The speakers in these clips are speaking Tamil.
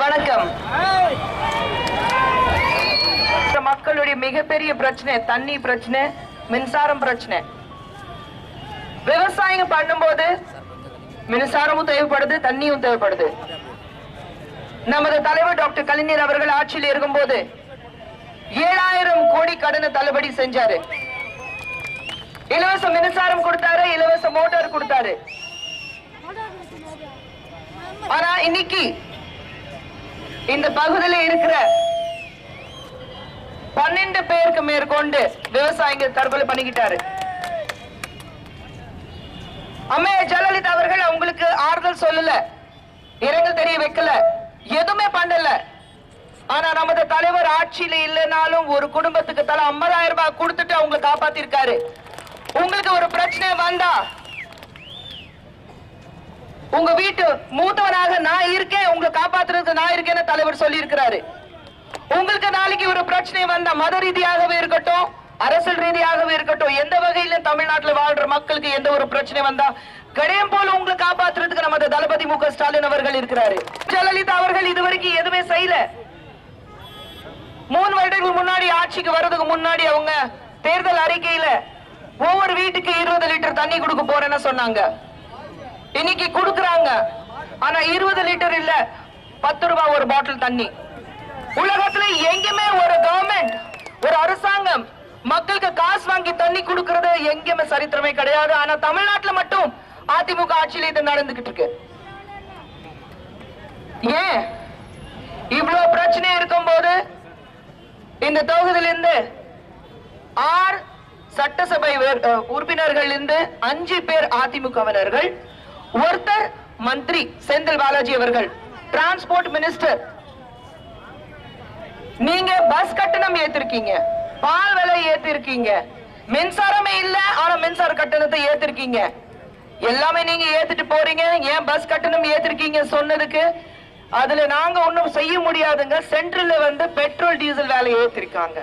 வணக்கம். மக்களுடைய மிகப்பெரிய பிரச்சனை தண்ணி பிரச்சனை, மின்சாரம் பிரச்சனை. விவசாயம் பண்ணும்போது மின்சாரமும் தேவைப்படுது, தண்ணியும் தேவைப்படுது. நமது தலைவர் டாக்டர் கலைஞர் அவர்கள் ஆட்சியில் இருக்கும்போது 7000 கோடி கடனை தள்ளுபடி செஞ்சாரு. இலவச மின்சாரம் கொடுத்தாரு, இலவச மோட்டார் கொடுத்தாரு. ஆனா இன்னைக்கு இந்த பகுதியில் இருக்கிற 12 பேருக்கு மேற்கொண்டு விவசாயிகள் தற்கொலை பண்ணிக்கிட்டாரு. அம்மையார் ஜெயலலிதா அவர்கள் அவங்களுக்கு ஆறுதல் சொல்லல, இரங்கல் தெரிய வைக்கல, எதுவுமே பண்ணல. ஆனா நமது தலைவர் ஆட்சியில இல்லைனாலும் ஒரு குடும்பத்துக்கு தலா 50,000 ரூபாய் கொடுத்துட்டு அவங்க காப்பாத்திருக்காரு. உங்களுக்கு ஒரு பிரச்சனை வந்தா உங்க வீட்டு மூத்தவனாக நான் இருக்கேன், உங்களை காப்பாத்துறதுக்கு நான் இருக்கேன்னு தலைவர் சொல்லி இருக்கிறாரு. உங்களுக்கு நாளைக்கு ஒரு பிரச்சனை வந்தா மத ரீதியாகவே இருக்கட்டும், அரசியல் ரீதியாகவே இருக்கட்டும், எந்த வகையில தமிழ்நாட்டில் வாழ்ற மக்களுக்கு எந்த ஒரு பிரச்சனை வந்தா கடையம் போல உங்களை காப்பாற்றுறதுக்கு நமது தளபதி மு க ஸ்டாலின் அவர்கள் இருக்கிறாரு. ஜெயலலிதா அவர்கள் இதுவரைக்கும் எதுவுமே செய்யல. 3 வருடங்களுக்கு முன்னாடி ஆட்சிக்கு வர்றதுக்கு முன்னாடி அவங்க தேர்தல் அறிக்கையில ஒவ்வொரு வீட்டுக்கு 20 லிட்டர் தண்ணி கொடுக்க போறேன்னு சொன்னாங்க. இன்னைக்கு கொடுக்கறாங்க. ஆனா 20 லிட்டர் இல்ல, 10 ரூபாய் ஒரு பாட்டில் தண்ணி. உலகத்துல எங்கேயுமே ஒரு கவர்மெண்ட், ஒரு அரசாங்கம் மக்களுக்கு காசு வாங்கி தண்ணி கொடுக்கறது எங்கேயுமே சரித்திரமே கிடையாது. ஆனா தமிழ்நாட்டுல மட்டும் அதிமுக ஆட்சியில இது நடந்துகிட்டு இருக்கு. ஏன் இவ்வளவு பிரச்சனை இருக்கும் போது இந்த தொகுதியிலிருந்து 6 சட்டசபை உறுப்பினர்கள் இருந்து 5 பேர் அதிமுகவினர்கள், ஒருத்தர் மந்திரி செந்தில் பாலாஜி அவர்கள், டிரான்ஸ்போர்ட் மினிஸ்டர். நீங்க பஸ் கட்டணம் ஏத்திருக்கீங்க, பால் விலை ஏத்திருக்கீங்க, மின்சாரமே இல்ல ஆனா மின்சார கட்டணத்தை ஏத்திருக்கீங்க. எல்லாமே நீங்க ஏத்திட்டு போறீங்க. ஏன் பஸ் கட்டணம் ஏத்திருக்கீங்க சொன்னதுக்கு அதுல நாங்க ஒண்ணும் செய்ய முடியாதுங்க. சென்ட்ரல்ல வந்து பெட்ரோல் டீசல் விலை ஏத்திருக்காங்க.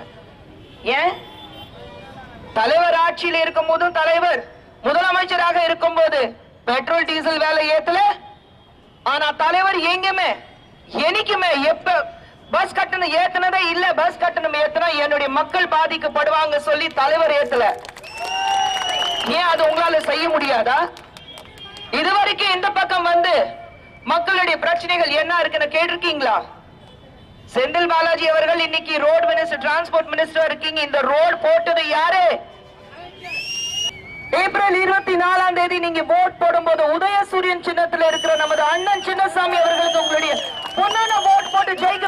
ஏன் தலைவர் ஆட்சியில் இருக்கும் போதும் தலைவர் முதலமைச்சராக இருக்கும் போது பெட்ரோல் டீசல் விலை ஏத்தல. ஆனா தலைவர் எங்குமே என்னைக்குமே எப்ப பஸ் கட்டணம் ஏத்தினதே இல்ல. பஸ் கட்டணம் ஏத்தினா என்னுடைய மக்கள் பாதிக்கப்படுவாங்க சொல்லி தலைவர் ஏத்தல. ஏன் அது உங்களால செய்ய முடியாதா? இதுவரைக்கும் இந்த பக்கம் வந்து மக்களுடைய பிரச்சனைகள் என்ன இருக்குன்னு கேட்டிருக்கீங்களா? செந்தில் பாலாஜி அவர்கள் இன்னைக்கு ரோட் மினிஸ்டர், டிரான்ஸ்போர்ட் மினிஸ்டர் இருக்கீங்க. இந்த ரோடு போட்டது யாரு? ஏப்ரல் 24ஆம் தேதி நீங்க ஓட் போடும்போது உதயசூரியன் சின்னத்தில் இருக்கிற நமது அண்ணன் சின்னசாமி அவர்களுக்கு உங்களுடைய பொன்னான ஓட் போட்டு ஜெயிக்க